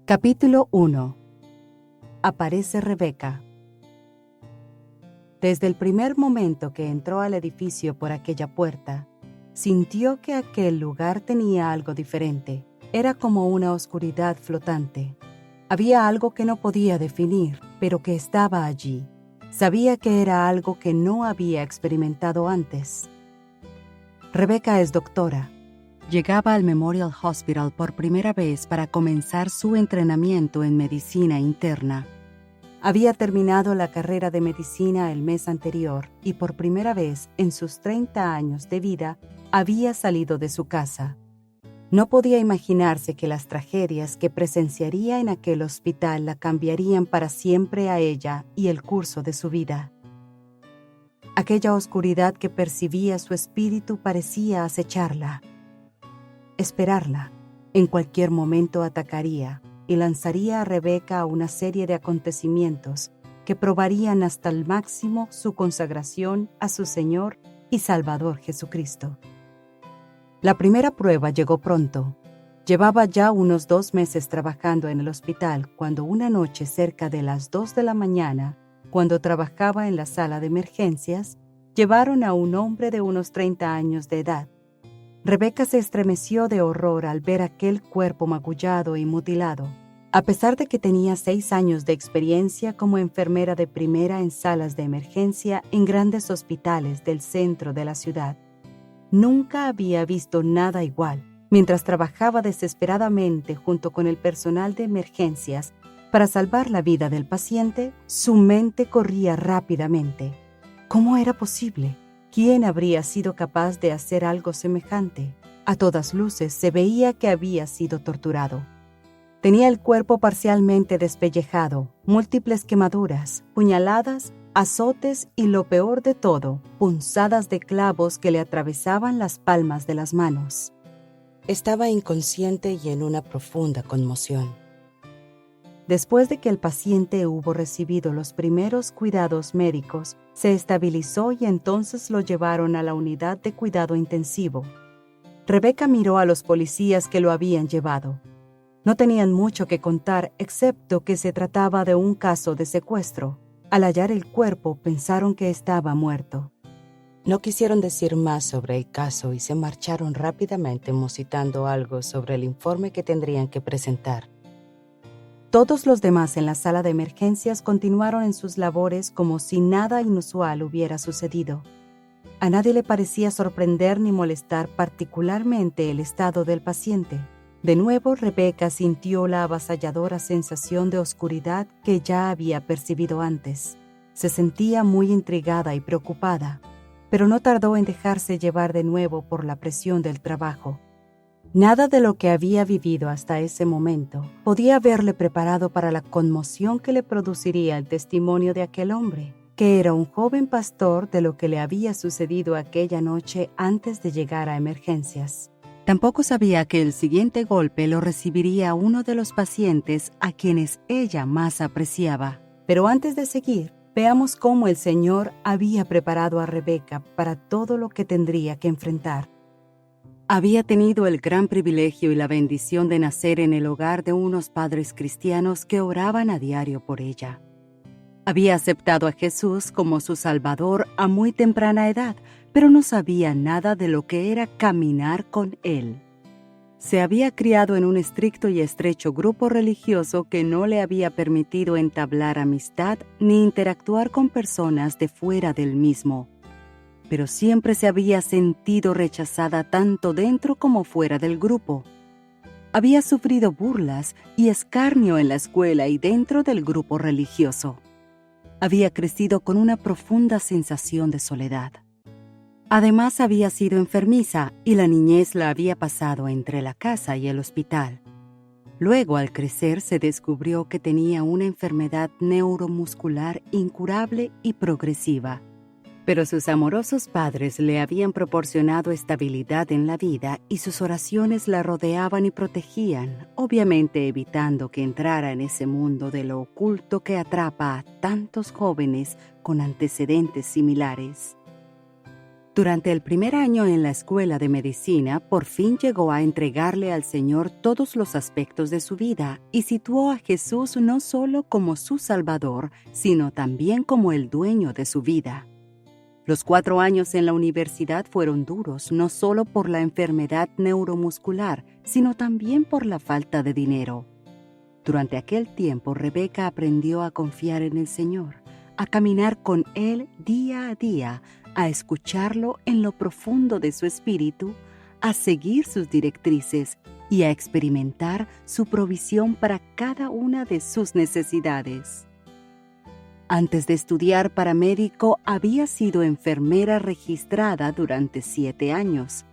Capítulo 1. Aparece Rebeca. Desde el primer momento que entró al edificio por aquella puerta, sintió que aquel lugar tenía algo diferente. Era como una oscuridad flotante. Había algo que no podía definir, pero que estaba allí. Sabía que era algo que no había experimentado antes. Rebeca es doctora. Llegaba al Memorial Hospital por primera vez para comenzar su entrenamiento en medicina interna. Había terminado la carrera de medicina el mes anterior y por primera vez en sus 30 años de vida había salido de su casa. No podía imaginarse que las tragedias que presenciaría en aquel hospital la cambiarían para siempre a ella y el curso de su vida. Aquella oscuridad que percibía su espíritu parecía acecharla. Esperarla. En cualquier momento atacaría y lanzaría a Rebeca a una serie de acontecimientos que probarían hasta el máximo su consagración a su Señor y Salvador Jesucristo. La primera prueba llegó pronto. Llevaba ya unos 2 meses trabajando en el hospital cuando una noche cerca de las 2 de la mañana, cuando trabajaba en la sala de emergencias, llevaron a un hombre de unos 30 años de edad. Rebeca se estremeció de horror al ver aquel cuerpo magullado y mutilado. A pesar de que tenía 6 años de experiencia como enfermera de primera en salas de emergencia en grandes hospitales del centro de la ciudad, nunca había visto nada igual. Mientras trabajaba desesperadamente junto con el personal de emergencias para salvar la vida del paciente, su mente corría rápidamente. ¿Cómo era posible? ¿Quién habría sido capaz de hacer algo semejante? A todas luces se veía que había sido torturado. Tenía el cuerpo parcialmente despellejado, múltiples quemaduras, puñaladas, azotes y lo peor de todo, punzadas de clavos que le atravesaban las palmas de las manos. Estaba inconsciente y en una profunda conmoción. Después de que el paciente hubo recibido los primeros cuidados médicos, se estabilizó y entonces lo llevaron a la unidad de cuidado intensivo. Rebeca miró a los policías que lo habían llevado. No tenían mucho que contar excepto que se trataba de un caso de secuestro. Al hallar el cuerpo pensaron que estaba muerto. No quisieron decir más sobre el caso y se marcharon rápidamente musitando algo sobre el informe que tendrían que presentar. Todos los demás en la sala de emergencias continuaron en sus labores como si nada inusual hubiera sucedido. A nadie le parecía sorprender ni molestar particularmente el estado del paciente. De nuevo, Rebeca sintió la avasalladora sensación de oscuridad que ya había percibido antes. Se sentía muy intrigada y preocupada, pero no tardó en dejarse llevar de nuevo por la presión del trabajo. Nada de lo que había vivido hasta ese momento podía haberle preparado para la conmoción que le produciría el testimonio de aquel hombre, que era un joven pastor de lo que le había sucedido aquella noche antes de llegar a emergencias. Tampoco sabía que el siguiente golpe lo recibiría uno de los pacientes a quienes ella más apreciaba. Pero antes de seguir, veamos cómo el Señor había preparado a Rebeca para todo lo que tendría que enfrentar. Había tenido el gran privilegio y la bendición de nacer en el hogar de unos padres cristianos que oraban a diario por ella. Había aceptado a Jesús como su Salvador a muy temprana edad, pero no sabía nada de lo que era caminar con Él. Se había criado en un estricto y estrecho grupo religioso que no le había permitido entablar amistad ni interactuar con personas de fuera del mismo. Pero siempre se había sentido rechazada tanto dentro como fuera del grupo. Había sufrido burlas y escarnio en la escuela y dentro del grupo religioso. Había crecido con una profunda sensación de soledad. Además, había sido enfermiza y la niñez la había pasado entre la casa y el hospital. Luego, al crecer, se descubrió que tenía una enfermedad neuromuscular incurable y progresiva. Pero sus amorosos padres le habían proporcionado estabilidad en la vida y sus oraciones la rodeaban y protegían, obviamente evitando que entrara en ese mundo de lo oculto que atrapa a tantos jóvenes con antecedentes similares. Durante el primer año en la escuela de medicina, por fin llegó a entregarle al Señor todos los aspectos de su vida y situó a Jesús no solo como su Salvador, sino también como el dueño de su vida. Los 4 años en la universidad fueron duros, no solo por la enfermedad neuromuscular, sino también por la falta de dinero. Durante aquel tiempo, Rebeca aprendió a confiar en el Señor, a caminar con Él día a día, a escucharlo en lo profundo de su espíritu, a seguir sus directrices y a experimentar su provisión para cada una de sus necesidades. Antes de estudiar para médico, había sido enfermera registrada durante 7 años.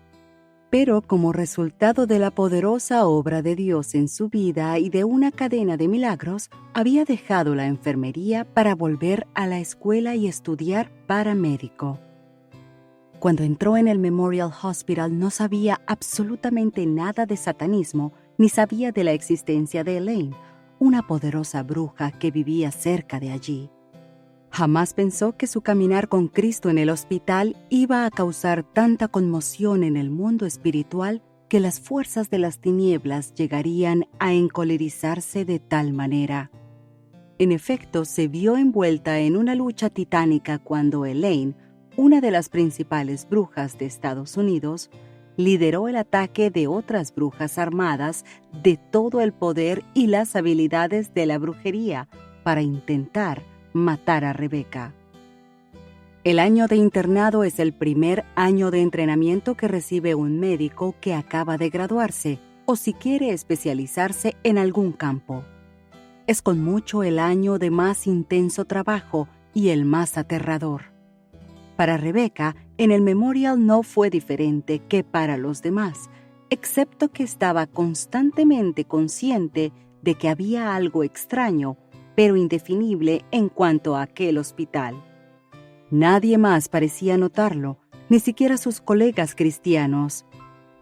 Pero como resultado de la poderosa obra de Dios en su vida y de una cadena de milagros, había dejado la enfermería para volver a la escuela y estudiar para médico. Cuando entró en el Memorial Hospital no sabía absolutamente nada de satanismo, ni sabía de la existencia de Elaine, una poderosa bruja que vivía cerca de allí. Jamás pensó que su caminar con Cristo en el hospital iba a causar tanta conmoción en el mundo espiritual que las fuerzas de las tinieblas llegarían a encolerizarse de tal manera. En efecto, se vio envuelta en una lucha titánica cuando Elaine, una de las principales brujas de Estados Unidos, lideró el ataque de otras brujas armadas de todo el poder y las habilidades de la brujería para intentar matar a Rebeca. El año de internado es el primer año de entrenamiento que recibe un médico que acaba de graduarse o si quiere especializarse en algún campo. Es con mucho el año de más intenso trabajo y el más aterrador. Para Rebeca, en el Memorial no fue diferente que para los demás, excepto que estaba constantemente consciente de que había algo extraño, pero indefinible en cuanto a aquel hospital. Nadie más parecía notarlo, ni siquiera sus colegas cristianos.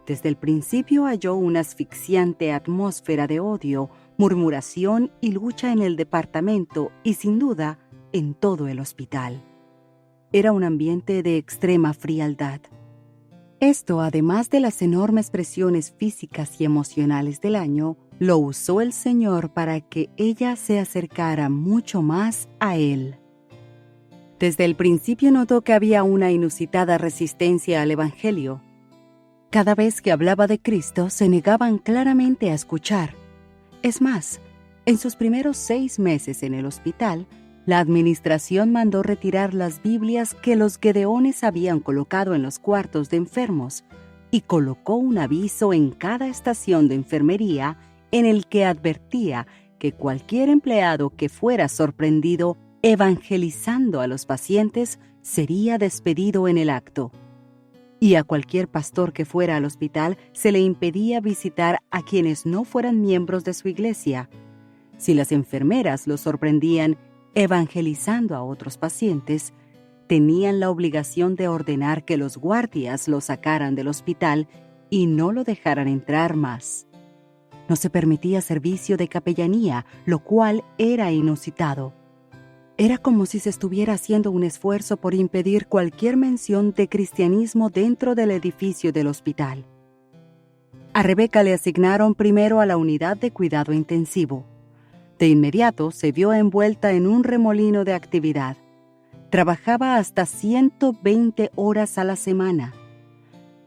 Desde el principio halló una asfixiante atmósfera de odio, murmuración y lucha en el departamento y, sin duda, en todo el hospital. Era un ambiente de extrema frialdad. Esto, además de las enormes presiones físicas y emocionales del año, lo usó el Señor para que ella se acercara mucho más a Él. Desde el principio notó que había una inusitada resistencia al Evangelio. Cada vez que hablaba de Cristo, se negaban claramente a escuchar. Es más, en sus primeros 6 meses en el hospital, la administración mandó retirar las Biblias que los gedeones habían colocado en los cuartos de enfermos y colocó un aviso en cada estación de enfermería en el que advertía que cualquier empleado que fuera sorprendido evangelizando a los pacientes sería despedido en el acto. Y a cualquier pastor que fuera al hospital se le impedía visitar a quienes no fueran miembros de su iglesia. Si las enfermeras los sorprendían evangelizando a otros pacientes, tenían la obligación de ordenar que los guardias lo sacaran del hospital y no lo dejaran entrar más. No se permitía servicio de capellanía, lo cual era inusitado. Era como si se estuviera haciendo un esfuerzo por impedir cualquier mención de cristianismo dentro del edificio del hospital. A Rebeca le asignaron primero a la unidad de cuidado intensivo. De inmediato se vio envuelta en un remolino de actividad. Trabajaba hasta 120 horas a la semana.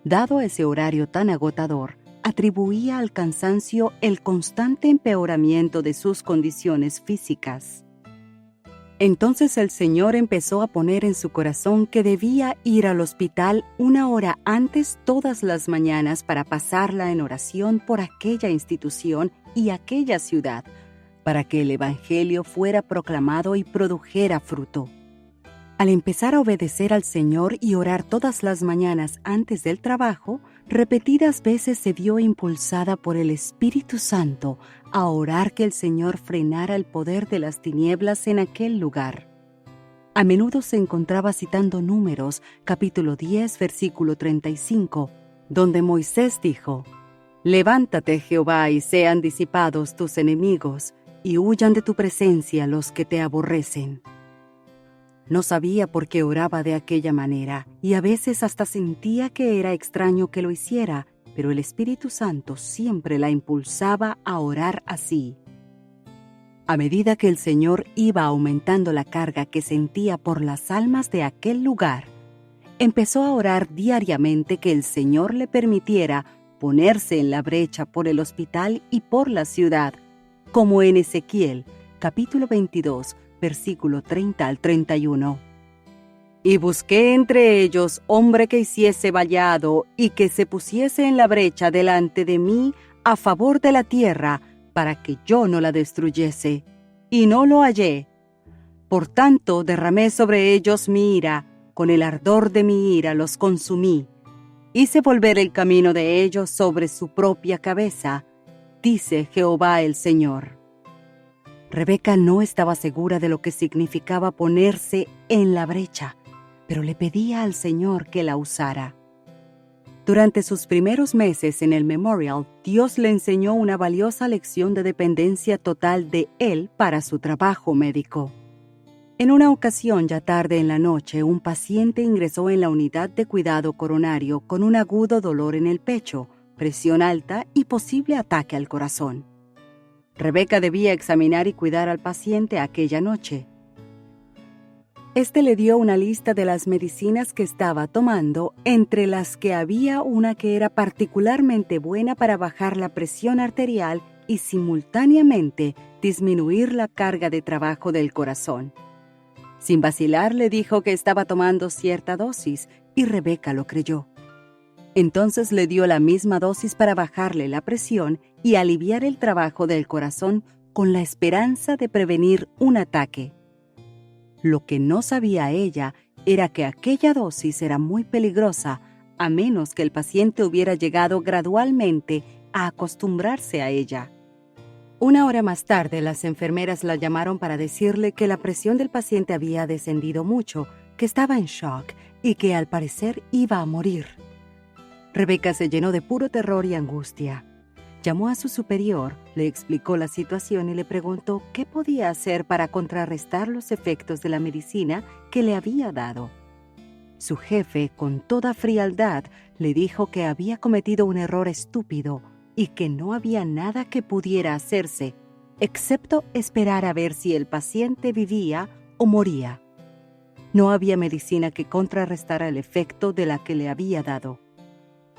Dado ese horario tan agotador, atribuía al cansancio el constante empeoramiento de sus condiciones físicas. Entonces el Señor empezó a poner en su corazón que debía ir al hospital 1 hora antes todas las mañanas para pasarla en oración por aquella institución y aquella ciudad, para que el Evangelio fuera proclamado y produjera fruto. Al empezar a obedecer al Señor y orar todas las mañanas antes del trabajo, repetidas veces se vio impulsada por el Espíritu Santo a orar que el Señor frenara el poder de las tinieblas en aquel lugar. A menudo se encontraba citando Números, capítulo 10, versículo 35, donde Moisés dijo: «Levántate, Jehová, y sean disipados tus enemigos, y huyan de tu presencia los que te aborrecen». No sabía por qué oraba de aquella manera, y a veces hasta sentía que era extraño que lo hiciera, pero el Espíritu Santo siempre la impulsaba a orar así. A medida que el Señor iba aumentando la carga que sentía por las almas de aquel lugar, empezó a orar diariamente que el Señor le permitiera ponerse en la brecha por el hospital y por la ciudad, como en Ezequiel, capítulo 22, versículo 30 al 31. Y busqué entre ellos hombre que hiciese vallado y que se pusiese en la brecha delante de mí a favor de la tierra, para que yo no la destruyese. Y no lo hallé. Por tanto derramé sobre ellos mi ira, con el ardor de mi ira los consumí. Hice volver el camino de ellos sobre su propia cabeza, dice Jehová el Señor. Rebeca no estaba segura de lo que significaba ponerse en la brecha, pero le pedía al Señor que la usara. Durante sus primeros meses en el Memorial, Dios le enseñó una valiosa lección de dependencia total de Él para su trabajo médico. En una ocasión, ya tarde en la noche, un paciente ingresó en la unidad de cuidado coronario con un agudo dolor en el pecho, presión alta y posible ataque al corazón. Rebeca debía examinar y cuidar al paciente aquella noche. Este le dio una lista de las medicinas que estaba tomando, entre las que había una que era particularmente buena para bajar la presión arterial y simultáneamente disminuir la carga de trabajo del corazón. Sin vacilar, le dijo que estaba tomando cierta dosis y Rebeca lo creyó. Entonces le dio la misma dosis para bajarle la presión y aliviar el trabajo del corazón con la esperanza de prevenir un ataque. Lo que no sabía ella era que aquella dosis era muy peligrosa, a menos que el paciente hubiera llegado gradualmente a acostumbrarse a ella. Una hora más tarde, las enfermeras la llamaron para decirle que la presión del paciente había descendido mucho, que estaba en shock y que al parecer iba a morir. Rebeca se llenó de puro terror y angustia. Llamó a su superior, le explicó la situación y le preguntó qué podía hacer para contrarrestar los efectos de la medicina que le había dado. Su jefe, con toda frialdad, le dijo que había cometido un error estúpido y que no había nada que pudiera hacerse, excepto esperar a ver si el paciente vivía o moría. No había medicina que contrarrestara el efecto de la que le había dado.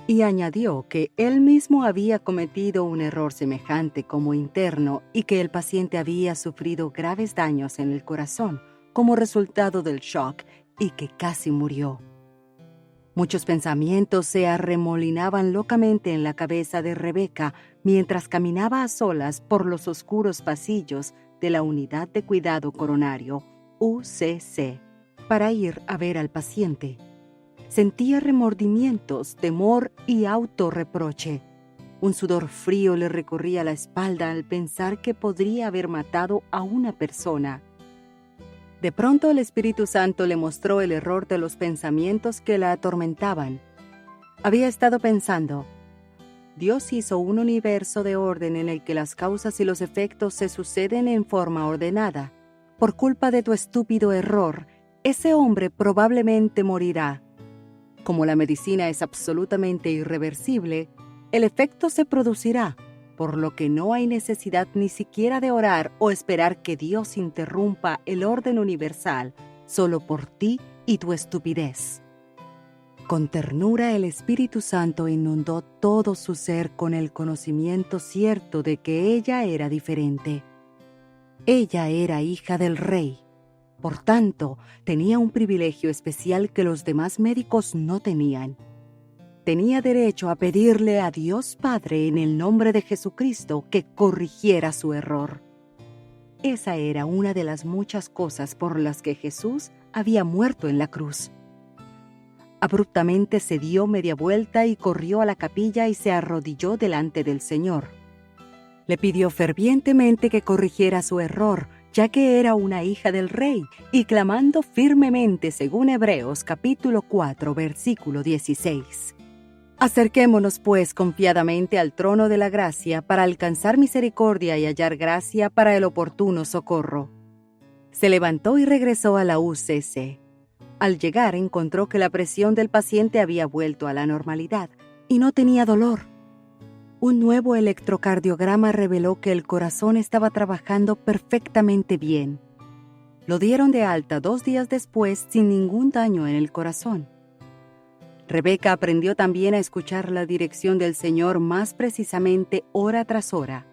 Y añadió que él mismo había cometido un error semejante como interno y que el paciente había sufrido graves daños en el corazón como resultado del shock y que casi murió. Muchos pensamientos se arremolinaban locamente en la cabeza de Rebeca mientras caminaba a solas por los oscuros pasillos de la Unidad de Cuidado Coronario, UCC, para ir a ver al paciente. Sentía remordimientos, temor y autorreproche. Un sudor frío le recorría la espalda al pensar que podría haber matado a una persona. De pronto el Espíritu Santo le mostró el error de los pensamientos que la atormentaban. Había estado pensando: Dios hizo un universo de orden en el que las causas y los efectos se suceden en forma ordenada. Por culpa de tu estúpido error, ese hombre probablemente morirá. Como la medicina es absolutamente irreversible, el efecto se producirá, por lo que no hay necesidad ni siquiera de orar o esperar que Dios interrumpa el orden universal solo por ti y tu estupidez. Con ternura el Espíritu Santo inundó todo su ser con el conocimiento cierto de que ella era diferente. Ella era hija del Rey. Por tanto, tenía un privilegio especial que los demás médicos no tenían. Tenía derecho a pedirle a Dios Padre en el nombre de Jesucristo que corrigiera su error. Esa era una de las muchas cosas por las que Jesús había muerto en la cruz. Abruptamente se dio media vuelta y corrió a la capilla y se arrodilló delante del Señor. Le pidió fervientemente que corrigiera su error, ya que era una hija del Rey, y clamando firmemente según Hebreos capítulo 4, versículo 16. Acerquémonos pues confiadamente al trono de la gracia para alcanzar misericordia y hallar gracia para el oportuno socorro. Se levantó y regresó a la UCC. Al llegar encontró que la presión del paciente había vuelto a la normalidad y no tenía dolor. Un nuevo electrocardiograma reveló que el corazón estaba trabajando perfectamente bien. Lo dieron de alta 2 días después sin ningún daño en el corazón. Rebeca aprendió también a escuchar la dirección del Señor más precisamente hora tras hora.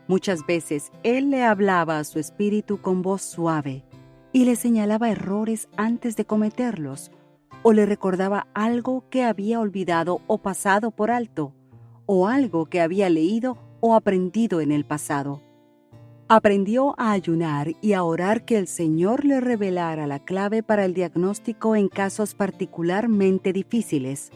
Muchas veces Él le hablaba a su espíritu con voz suave y le señalaba errores antes de cometerlos, o le recordaba algo que había olvidado o pasado por alto, o algo que había leído o aprendido en el pasado. Aprendió a ayunar y a orar que el Señor le revelara la clave para el diagnóstico en casos particularmente difíciles.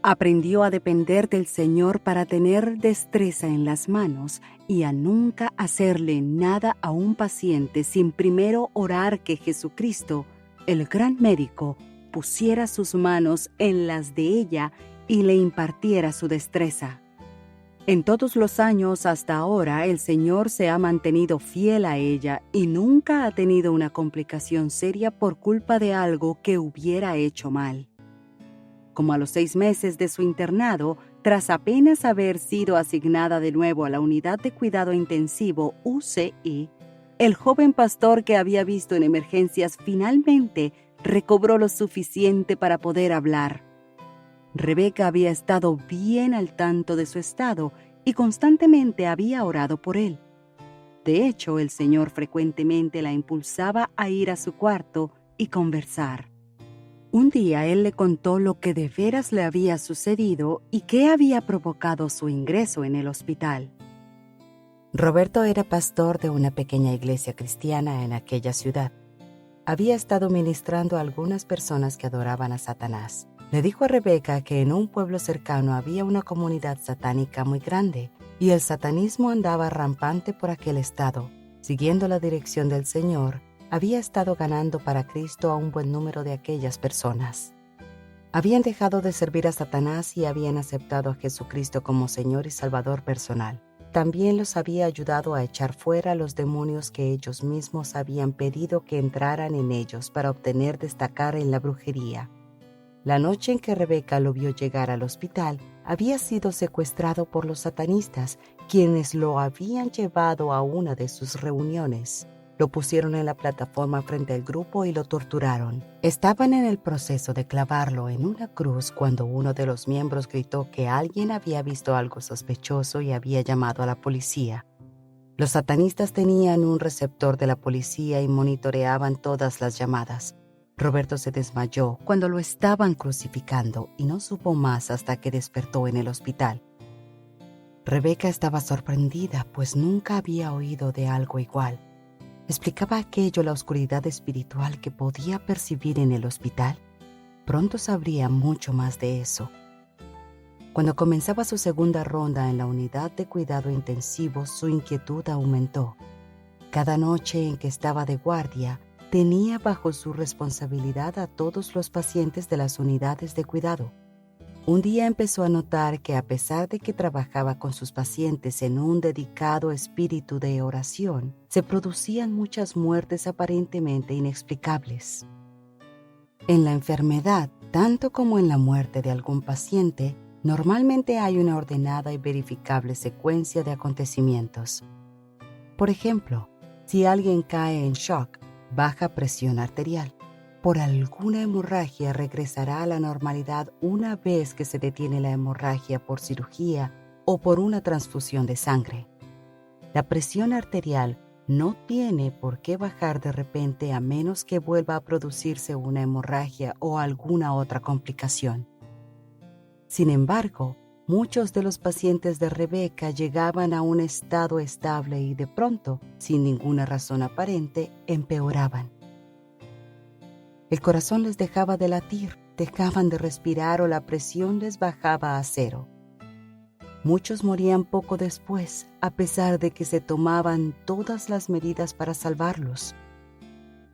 Aprendió a depender del Señor para tener destreza en las manos y a nunca hacerle nada a un paciente sin primero orar que Jesucristo, el gran médico, pusiera sus manos en las de ella y le impartiera su destreza. En todos los años hasta ahora, el Señor se ha mantenido fiel a ella y nunca ha tenido una complicación seria por culpa de algo que hubiera hecho mal. Como a los 6 meses de su internado, tras apenas haber sido asignada de nuevo a la unidad de cuidado intensivo UCI, el joven pastor que había visto en emergencias finalmente recobró lo suficiente para poder hablar. Rebeca había estado bien al tanto de su estado y constantemente había orado por él. De hecho, el Señor frecuentemente la impulsaba a ir a su cuarto y conversar. Un día él le contó lo que de veras le había sucedido y qué había provocado su ingreso en el hospital. Roberto era pastor de una pequeña iglesia cristiana en aquella ciudad. Había estado ministrando a algunas personas que adoraban a Satanás. Le dijo a Rebeca que en un pueblo cercano había una comunidad satánica muy grande y el satanismo andaba rampante por aquel estado. Siguiendo la dirección del Señor, había estado ganando para Cristo a un buen número de aquellas personas. Habían dejado de servir a Satanás y habían aceptado a Jesucristo como Señor y Salvador personal. También los había ayudado a echar fuera los demonios que ellos mismos habían pedido que entraran en ellos para obtener destacar en la brujería. La noche en que Rebeca lo vio llegar al hospital, había sido secuestrado por los satanistas, quienes lo habían llevado a una de sus reuniones. Lo pusieron en la plataforma frente al grupo y lo torturaron. Estaban en el proceso de clavarlo en una cruz cuando uno de los miembros gritó que alguien había visto algo sospechoso y había llamado a la policía. Los satanistas tenían un receptor de la policía y monitoreaban todas las llamadas. Roberto se desmayó cuando lo estaban crucificando y no supo más hasta que despertó en el hospital. Rebeca estaba sorprendida, pues nunca había oído de algo igual. ¿Explicaba aquello la oscuridad espiritual que podía percibir en el hospital? Pronto sabría mucho más de eso. Cuando comenzaba su segunda ronda en la unidad de cuidado intensivo, su inquietud aumentó. Cada noche en que estaba de guardia, tenía bajo su responsabilidad a todos los pacientes de las unidades de cuidado. Un día empezó a notar que a pesar de que trabajaba con sus pacientes en un dedicado espíritu de oración, se producían muchas muertes aparentemente inexplicables. En la enfermedad, tanto como en la muerte de algún paciente, normalmente hay una ordenada y verificable secuencia de acontecimientos. Por ejemplo, si alguien cae en shock, baja presión arterial. Por alguna hemorragia regresará a la normalidad una vez que se detiene la hemorragia por cirugía o por una transfusión de sangre. La presión arterial no tiene por qué bajar de repente a menos que vuelva a producirse una hemorragia o alguna otra complicación. Sin embargo, muchos de los pacientes de Rebeca llegaban a un estado estable y de pronto, sin ninguna razón aparente, empeoraban. El corazón les dejaba de latir, dejaban de respirar o la presión les bajaba a 0. Muchos morían poco después, a pesar de que se tomaban todas las medidas para salvarlos.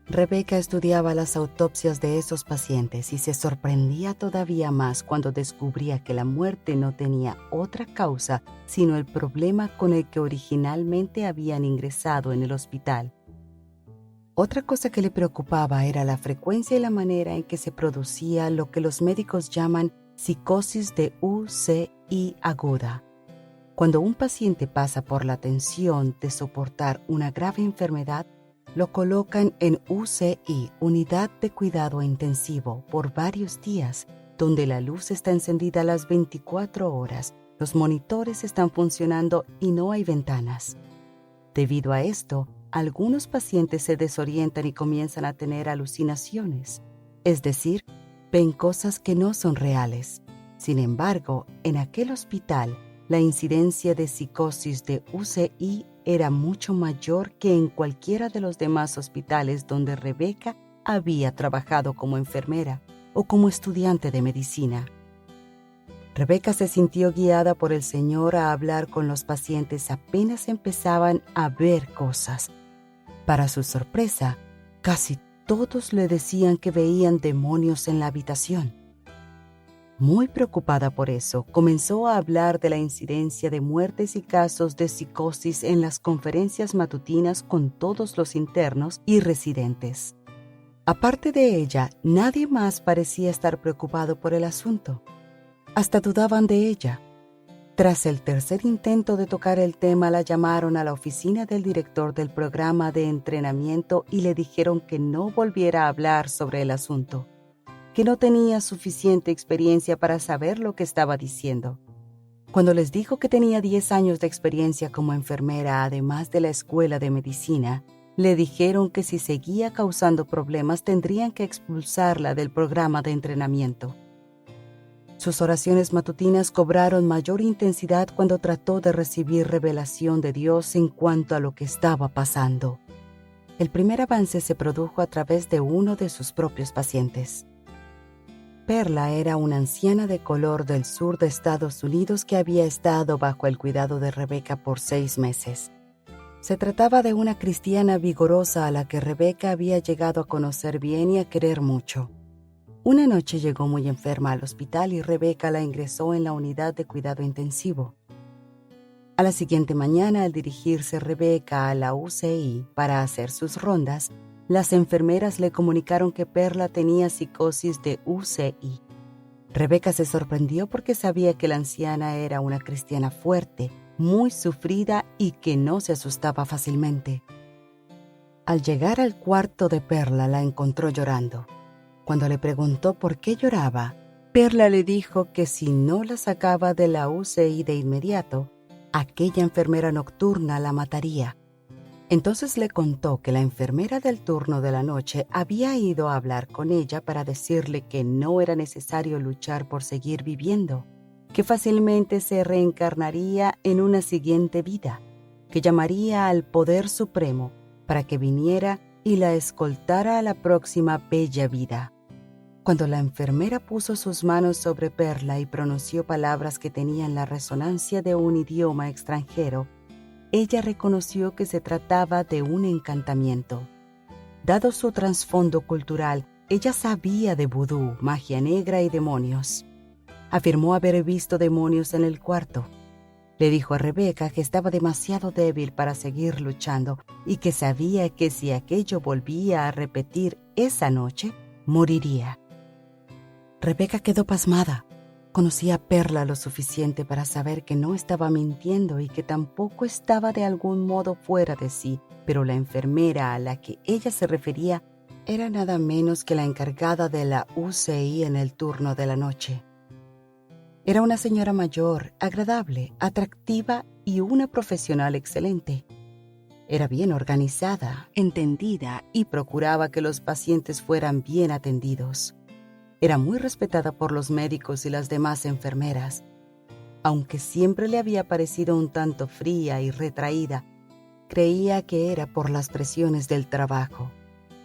Rebeca estudiaba las autopsias de esos pacientes y se sorprendía todavía más cuando descubría que la muerte no tenía otra causa sino el problema con el que originalmente habían ingresado en el hospital. Otra cosa que le preocupaba era la frecuencia y la manera en que se producía lo que los médicos llaman psicosis de UCI aguda. Cuando un paciente pasa por la tensión de soportar una grave enfermedad, lo colocan en UCI, unidad de cuidado intensivo, por varios días, donde la luz está encendida las 24 horas, los monitores están funcionando y no hay ventanas. Debido a esto, algunos pacientes se desorientan y comienzan a tener alucinaciones, es decir, ven cosas que no son reales. Sin embargo, en aquel hospital, la incidencia de psicosis de UCI era mucho mayor que en cualquiera de los demás hospitales donde Rebecca había trabajado como enfermera o como estudiante de medicina. Rebecca se sintió guiada por el Señor a hablar con los pacientes apenas empezaban a ver cosas. Para su sorpresa, casi todos le decían que veían demonios en la habitación. Muy preocupada por eso, comenzó a hablar de la incidencia de muertes y casos de psicosis en las conferencias matutinas con todos los internos y residentes. Aparte de ella, nadie más parecía estar preocupado por el asunto. Hasta dudaban de ella. Tras el tercer intento de tocar el tema, la llamaron a la oficina del director del programa de entrenamiento y le dijeron que no volviera a hablar sobre el asunto, que no tenía suficiente experiencia para saber lo que estaba diciendo. Cuando les dijo que tenía 10 años de experiencia como enfermera, además de la escuela de medicina, le dijeron que si seguía causando problemas tendrían que expulsarla del programa de entrenamiento. Sus oraciones matutinas cobraron mayor intensidad cuando trató de recibir revelación de Dios en cuanto a lo que estaba pasando. El primer avance se produjo a través de uno de sus propios pacientes. Perla era una anciana de color del sur de Estados Unidos que había estado bajo el cuidado de Rebecca por 6 meses. Se trataba de una cristiana vigorosa a la que Rebecca había llegado a conocer bien y a querer mucho. Una noche llegó muy enferma al hospital y Rebecca la ingresó en la unidad de cuidado intensivo. A la siguiente mañana, al dirigirse Rebecca a la UCI para hacer sus rondas, las enfermeras le comunicaron que Perla tenía psicosis de UCI. Rebecca se sorprendió porque sabía que la anciana era una cristiana fuerte, muy sufrida y que no se asustaba fácilmente. Al llegar al cuarto de Perla, la encontró llorando. Cuando le preguntó por qué lloraba, Perla le dijo que si no la sacaba de la UCI de inmediato, aquella enfermera nocturna la mataría. Entonces le contó que la enfermera del turno de la noche había ido a hablar con ella para decirle que no era necesario luchar por seguir viviendo, que fácilmente se reencarnaría en una siguiente vida, que llamaría al Poder Supremo para que viniera y la escoltara a la próxima bella vida. Cuando la enfermera puso sus manos sobre Perla y pronunció palabras que tenían la resonancia de un idioma extranjero, ella reconoció que se trataba de un encantamiento. Dado su trasfondo cultural, ella sabía de vudú, magia negra y demonios. Afirmó haber visto demonios en el cuarto. Le dijo a Rebecca que estaba demasiado débil para seguir luchando y que sabía que si aquello volvía a repetir esa noche, moriría. Rebecca quedó pasmada. Conocía a Perla lo suficiente para saber que no estaba mintiendo y que tampoco estaba de algún modo fuera de sí, pero la enfermera a la que ella se refería era nada menos que la encargada de la UCI en el turno de la noche. Era una señora mayor, agradable, atractiva y una profesional excelente. Era bien organizada, entendida y procuraba que los pacientes fueran bien atendidos. Era muy respetada por los médicos y las demás enfermeras. Aunque siempre le había parecido un tanto fría y retraída, creía que era por las presiones del trabajo.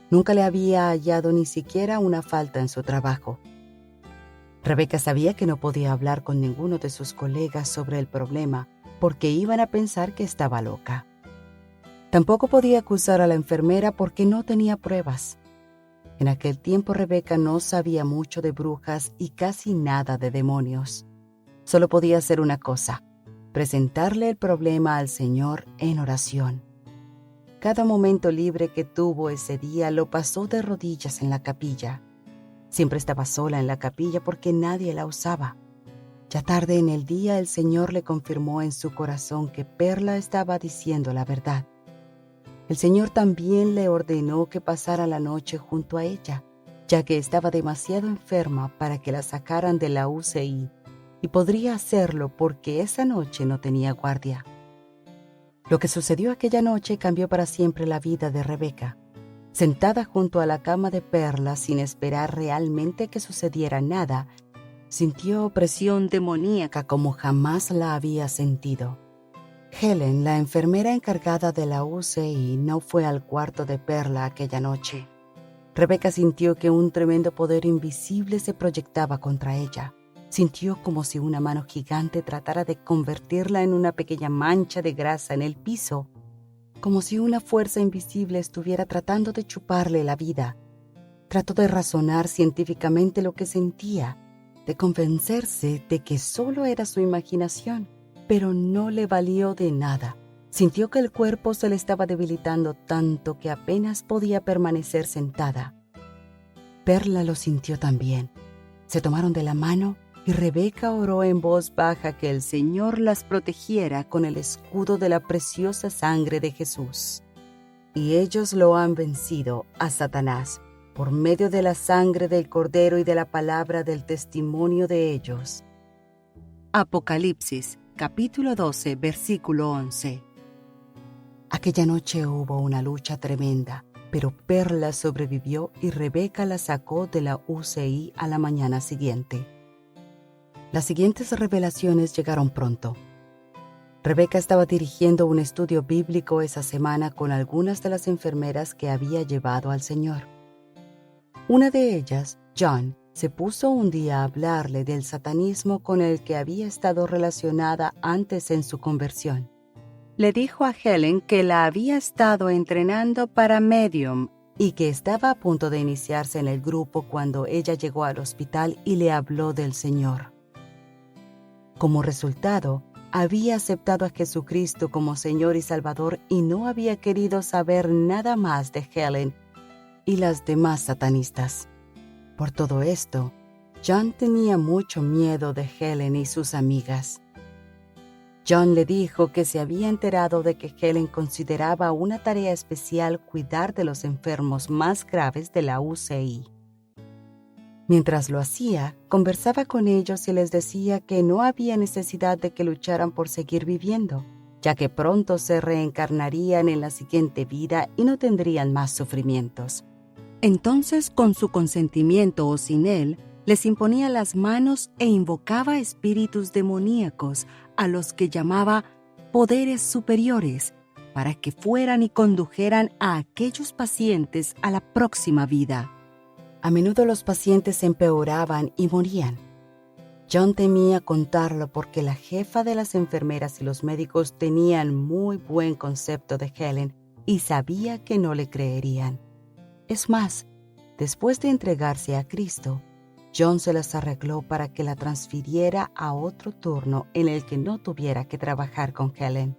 Nunca le había hallado ni siquiera una falta en su trabajo. Rebecca sabía que no podía hablar con ninguno de sus colegas sobre el problema porque iban a pensar que estaba loca. Tampoco podía acusar a la enfermera porque no tenía pruebas. En aquel tiempo Rebecca no sabía mucho de brujas y casi nada de demonios. Solo podía hacer una cosa: presentarle el problema al Señor en oración. Cada momento libre que tuvo ese día lo pasó de rodillas en la capilla. Siempre estaba sola en la capilla porque nadie la usaba. Ya tarde en el día el Señor le confirmó en su corazón que Perla estaba diciendo la verdad. El Señor también le ordenó que pasara la noche junto a ella, ya que estaba demasiado enferma para que la sacaran de la UCI, y podría hacerlo porque esa noche no tenía guardia. Lo que sucedió aquella noche cambió para siempre la vida de Rebeca. Sentada junto a la cama de Perla sin esperar realmente que sucediera nada, sintió opresión demoníaca como jamás la había sentido. Helen, la enfermera encargada de la UCI, no fue al cuarto de Perla aquella noche. Rebeca sintió que un tremendo poder invisible se proyectaba contra ella. Sintió como si una mano gigante tratara de convertirla en una pequeña mancha de grasa en el piso, como si una fuerza invisible estuviera tratando de chuparle la vida. Trató de razonar científicamente lo que sentía, de convencerse de que solo era su imaginación, pero no le valió de nada. Sintió que el cuerpo se le estaba debilitando tanto que apenas podía permanecer sentada. Perla lo sintió también. Se tomaron de la mano y Rebeca oró en voz baja que el Señor las protegiera con el escudo de la preciosa sangre de Jesús. Y ellos lo han vencido a Satanás por medio de la sangre del Cordero y de la palabra del testimonio de ellos. Apocalipsis, capítulo 12, versículo 11. Aquella noche hubo una lucha tremenda, pero Perla sobrevivió y Rebeca la sacó de la UCI a la mañana siguiente. Las siguientes revelaciones llegaron pronto. Rebeca estaba dirigiendo un estudio bíblico esa semana con algunas de las enfermeras que había llevado al Señor. Una de ellas, John, se puso un día a hablarle del satanismo con el que había estado relacionada antes en su conversión. Le dijo a Helen que la había estado entrenando para medium y que estaba a punto de iniciarse en el grupo cuando ella llegó al hospital y le habló del Señor. Como resultado, había aceptado a Jesucristo como Señor y Salvador y no había querido saber nada más de Helen y las demás satanistas. Por todo esto, John tenía mucho miedo de Helen y sus amigas. John le dijo que se había enterado de que Helen consideraba una tarea especial cuidar de los enfermos más graves de la UCI. Mientras lo hacía, conversaba con ellos y les decía que no había necesidad de que lucharan por seguir viviendo, ya que pronto se reencarnarían en la siguiente vida y no tendrían más sufrimientos. Entonces, con su consentimiento o sin él, les imponía las manos e invocaba espíritus demoníacos a los que llamaba poderes superiores para que fueran y condujeran a aquellos pacientes a la próxima vida. A menudo los pacientes empeoraban y morían. John temía contarlo porque la jefa de las enfermeras y los médicos tenían muy buen concepto de Helen y sabía que no le creerían. Es más, después de entregarse a Cristo, John se las arregló para que la transfiriera a otro turno en el que no tuviera que trabajar con Helen.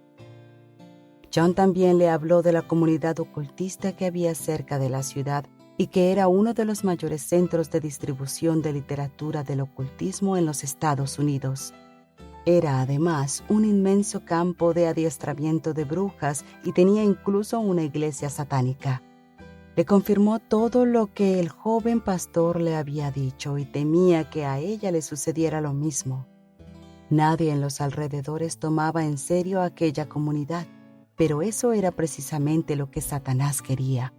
John también le habló de la comunidad ocultista que había cerca de la ciudad y que era uno de los mayores centros de distribución de literatura del ocultismo en los Estados Unidos. Era además un inmenso campo de adiestramiento de brujas y tenía incluso una iglesia satánica. Le confirmó todo lo que el joven pastor le había dicho y temía que a ella le sucediera lo mismo. Nadie en los alrededores tomaba en serio aquella comunidad, pero eso era precisamente lo que Satanás quería.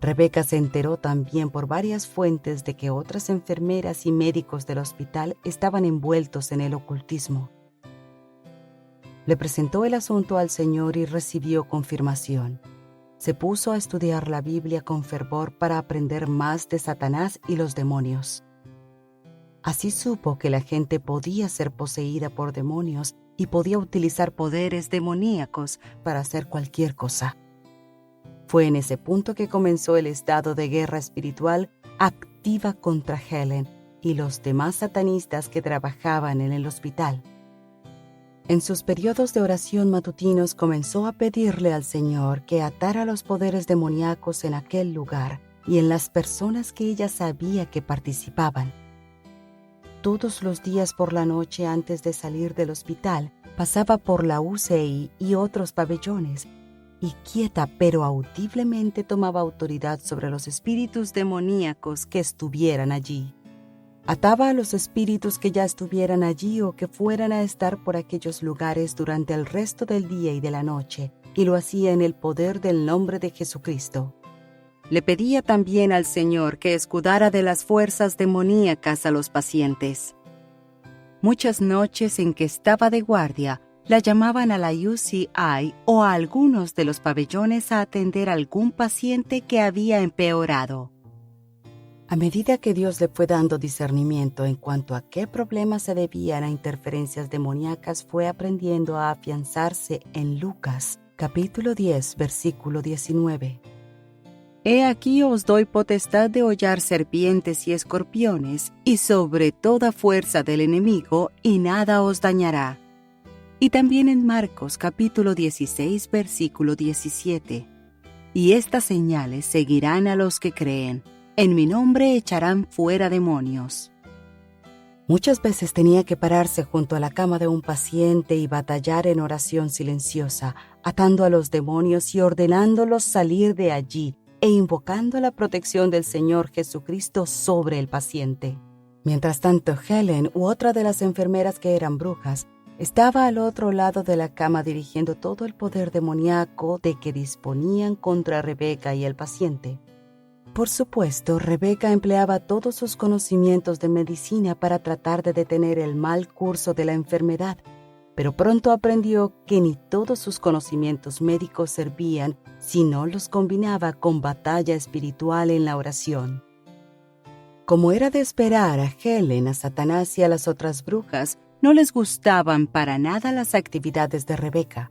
Rebeca se enteró también por varias fuentes de que otras enfermeras y médicos del hospital estaban envueltos en el ocultismo. Le presentó el asunto al Señor y recibió confirmación. Se puso a estudiar la Biblia con fervor para aprender más de Satanás y los demonios. Así supo que la gente podía ser poseída por demonios y podía utilizar poderes demoníacos para hacer cualquier cosa. Fue en ese punto que comenzó el estado de guerra espiritual activa contra Helen y los demás satanistas que trabajaban en el hospital. En sus periodos de oración matutinos comenzó a pedirle al Señor que atara los poderes demoníacos en aquel lugar y en las personas que ella sabía que participaban. Todos los días por la noche antes de salir del hospital, pasaba por la UCI y otros pabellones, y quieta pero audiblemente tomaba autoridad sobre los espíritus demoníacos que estuvieran allí. Ataba a los espíritus que ya estuvieran allí o que fueran a estar por aquellos lugares durante el resto del día y de la noche, y lo hacía en el poder del nombre de Jesucristo. Le pedía también al Señor que escudara de las fuerzas demoníacas a los pacientes. Muchas noches en que estaba de guardia, la llamaban a la UCI o a algunos de los pabellones a atender a algún paciente que había empeorado. A medida que Dios le fue dando discernimiento en cuanto a qué problemas se debían a interferencias demoníacas, fue aprendiendo a afianzarse en Lucas, capítulo 10, versículo 19. He aquí os doy potestad de hollar serpientes y escorpiones, y sobre toda fuerza del enemigo, y nada os dañará. Y también en Marcos capítulo 16, versículo 17. Y estas señales seguirán a los que creen. En mi nombre echarán fuera demonios. Muchas veces tenía que pararse junto a la cama de un paciente y batallar en oración silenciosa, atando a los demonios y ordenándolos salir de allí e invocando la protección del Señor Jesucristo sobre el paciente. Mientras tanto, Helen u otra de las enfermeras que eran brujas estaba al otro lado de la cama dirigiendo todo el poder demoníaco de que disponían contra Rebeca y el paciente. Por supuesto, Rebeca empleaba todos sus conocimientos de medicina para tratar de detener el mal curso de la enfermedad, pero pronto aprendió que ni todos sus conocimientos médicos servían si no los combinaba con batalla espiritual en la oración. Como era de esperar, a Helen, a Satanás y a las otras brujas no les gustaban para nada las actividades de Rebeca.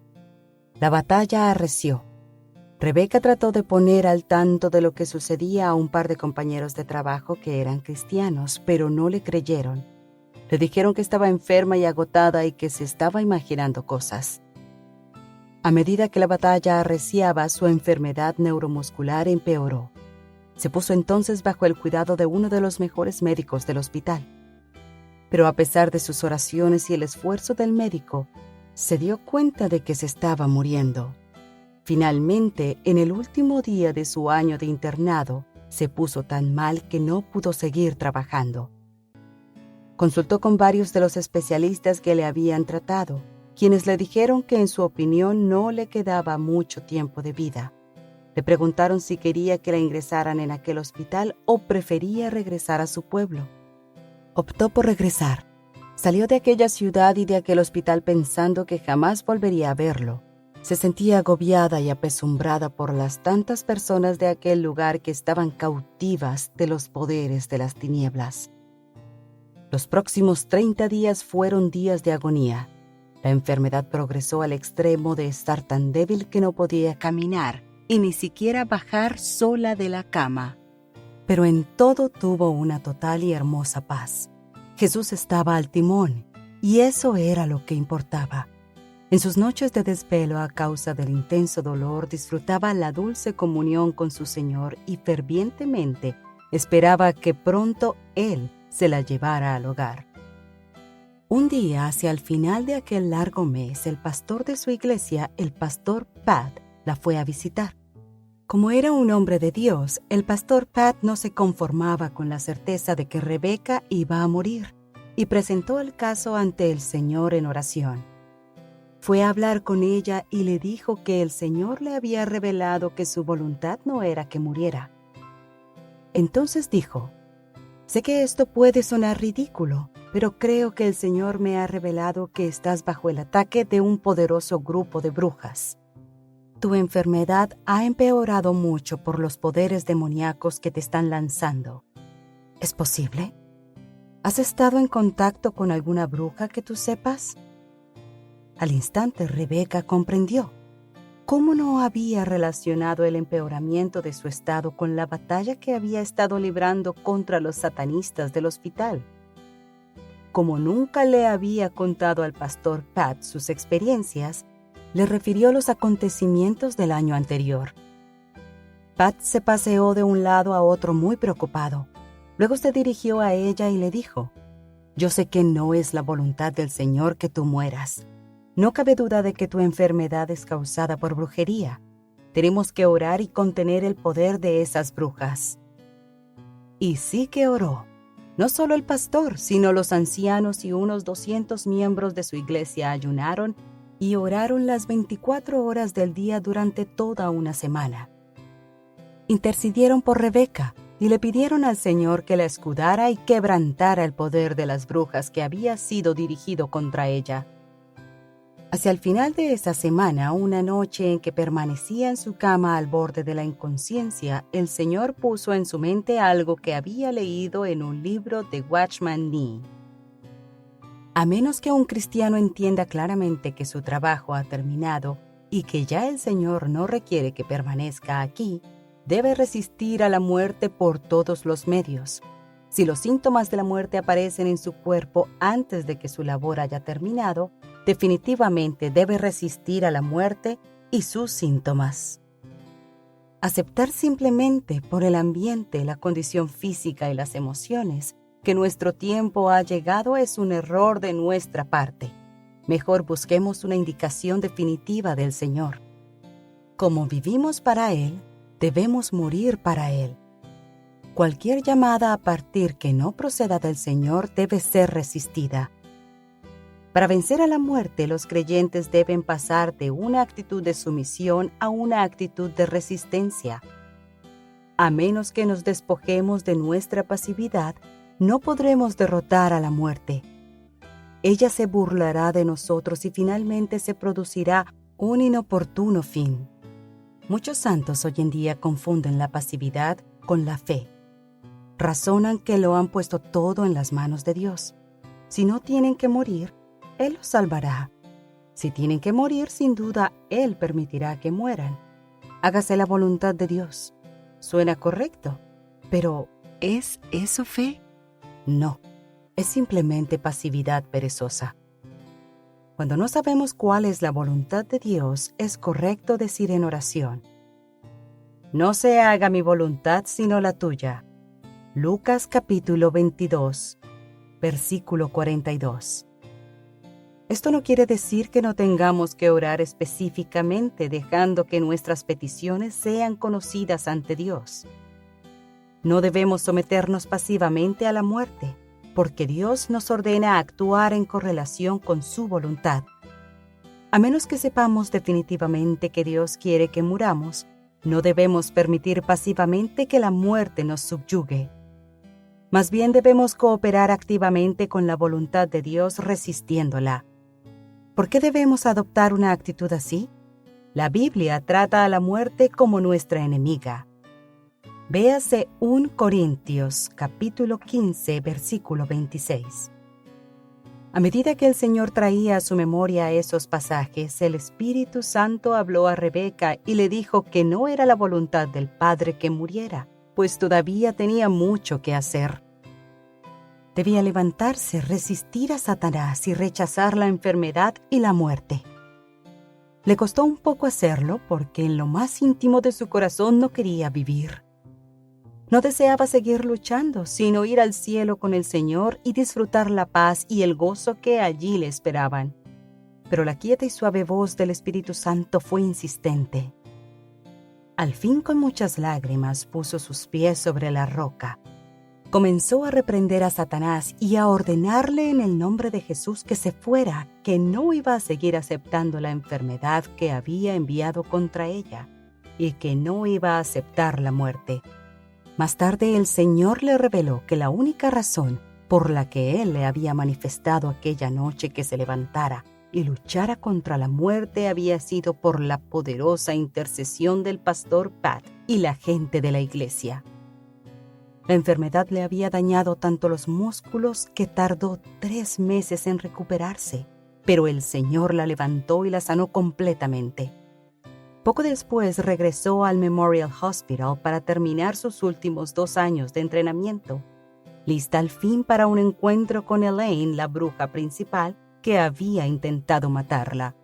La batalla arreció. Rebeca trató de poner al tanto de lo que sucedía a un par de compañeros de trabajo que eran cristianos, pero no le creyeron. Le dijeron que estaba enferma y agotada y que se estaba imaginando cosas. A medida que la batalla arreciaba, su enfermedad neuromuscular empeoró. Se puso entonces bajo el cuidado de uno de los mejores médicos del hospital. Pero a pesar de sus oraciones y el esfuerzo del médico, se dio cuenta de que se estaba muriendo. Finalmente, en el último día de su año de internado, se puso tan mal que no pudo seguir trabajando. Consultó con varios de los especialistas que le habían tratado, quienes le dijeron que en su opinión no le quedaba mucho tiempo de vida. Le preguntaron si quería que la ingresaran en aquel hospital o prefería regresar a su pueblo. Optó por regresar. Salió de aquella ciudad y de aquel hospital pensando que jamás volvería a verlo. Se sentía agobiada y apesumbrada por las tantas personas de aquel lugar que estaban cautivas de los poderes de las tinieblas. Los próximos 30 días fueron días de agonía. La enfermedad progresó al extremo de estar tan débil que no podía caminar y ni siquiera bajar sola de la cama. Pero en todo tuvo una total y hermosa paz. Jesús estaba al timón, y eso era lo que importaba. En sus noches de desvelo a causa del intenso dolor, disfrutaba la dulce comunión con su Señor y fervientemente esperaba que pronto Él se la llevara al hogar. Un día, hacia el final de aquel largo mes, el pastor de su iglesia, el pastor Pat, la fue a visitar. Como era un hombre de Dios, el pastor Pat no se conformaba con la certeza de que Rebeca iba a morir y presentó el caso ante el Señor en oración. Fue a hablar con ella y le dijo que el Señor le había revelado que su voluntad no era que muriera. Entonces dijo: «Sé que esto puede sonar ridículo, pero creo que el Señor me ha revelado que estás bajo el ataque de un poderoso grupo de brujas. Tu enfermedad ha empeorado mucho por los poderes demoníacos que te están lanzando. ¿Es posible? ¿Has estado en contacto con alguna bruja que tú sepas?» Al instante, Rebeca comprendió. ¿Cómo no había relacionado el empeoramiento de su estado con la batalla que había estado librando contra los satanistas del hospital? como nunca le había contado al pastor Pat sus experiencias, le refirió los acontecimientos del año anterior. Pat se paseó de un lado a otro muy preocupado. Luego se dirigió a ella y le dijo: «Yo sé que no es la voluntad del Señor que tú mueras. No cabe duda de que tu enfermedad es causada por brujería. Tenemos que orar y contener el poder de esas brujas». Y sí que oró. No solo el pastor, sino los ancianos y unos 200 miembros de su iglesia ayunaron y oraron las 24 horas del día durante toda una semana. Intercedieron por Rebeca y le pidieron al Señor que la escudara y quebrantara el poder de las brujas que había sido dirigido contra ella. Hacia el final de esa semana, una noche en que permanecía en su cama al borde de la inconsciencia, el Señor puso en su mente algo que había leído en un libro de Watchman Nee. A menos que un cristiano entienda claramente que su trabajo ha terminado y que ya el Señor no requiere que permanezca aquí, debe resistir a la muerte por todos los medios. Si los síntomas de la muerte aparecen en su cuerpo antes de que su labor haya terminado, definitivamente debe resistir a la muerte y sus síntomas. Aceptar simplemente por el ambiente, la condición física y las emociones que nuestro tiempo ha llegado es un error de nuestra parte. Mejor busquemos una indicación definitiva del Señor. Como vivimos para Él, debemos morir para Él. Cualquier llamada a partir que no proceda del Señor debe ser resistida. Para vencer a la muerte, los creyentes deben pasar de una actitud de sumisión a una actitud de resistencia. A menos que nos despojemos de nuestra pasividad, no podremos derrotar a la muerte. Ella se burlará de nosotros y finalmente se producirá un inoportuno fin. Muchos santos hoy en día confunden la pasividad con la fe. Razonan que lo han puesto todo en las manos de Dios. Si no tienen que morir, Él los salvará. Si tienen que morir, sin duda, Él permitirá que mueran. Hágase la voluntad de Dios. Suena correcto, pero ¿es eso fe? No, es simplemente pasividad perezosa. Cuando no sabemos cuál es la voluntad de Dios, es correcto decir en oración: «No se haga mi voluntad sino la tuya». Lucas capítulo 22, versículo 42. Esto no quiere decir que no tengamos que orar específicamente, dejando que nuestras peticiones sean conocidas ante Dios. No debemos someternos pasivamente a la muerte, porque Dios nos ordena actuar en correlación con su voluntad. A menos que sepamos definitivamente que Dios quiere que muramos, no debemos permitir pasivamente que la muerte nos subyugue. Más bien debemos cooperar activamente con la voluntad de Dios resistiéndola. ¿Por qué debemos adoptar una actitud así? La Biblia trata a la muerte como nuestra enemiga. Véase 1 Corintios capítulo 15, versículo 26. A medida que el Señor traía a su memoria esos pasajes, el Espíritu Santo habló a Rebeca y le dijo que no era la voluntad del Padre que muriera, pues todavía tenía mucho que hacer. Debía levantarse, resistir a Satanás y rechazar la enfermedad y la muerte. Le costó un poco hacerlo porque en lo más íntimo de su corazón no quería vivir. No deseaba seguir luchando, sino ir al cielo con el Señor y disfrutar la paz y el gozo que allí le esperaban. Pero la quieta y suave voz del Espíritu Santo fue insistente. Al fin, con muchas lágrimas, puso sus pies sobre la roca. Comenzó a reprender a Satanás y a ordenarle en el nombre de Jesús que se fuera, que no iba a seguir aceptando la enfermedad que había enviado contra ella y que no iba a aceptar la muerte. Más tarde el Señor le reveló que la única razón por la que Él le había manifestado aquella noche que se levantara y luchara contra la muerte había sido por la poderosa intercesión del pastor Pat y la gente de la iglesia. La enfermedad le había dañado tanto los músculos que tardó 3 meses en recuperarse, pero el Señor la levantó y la sanó completamente. Poco después regresó al Memorial Hospital para terminar sus últimos 2 años de entrenamiento. lista al fin para un encuentro con Elaine, la bruja principal, que había intentado matarla.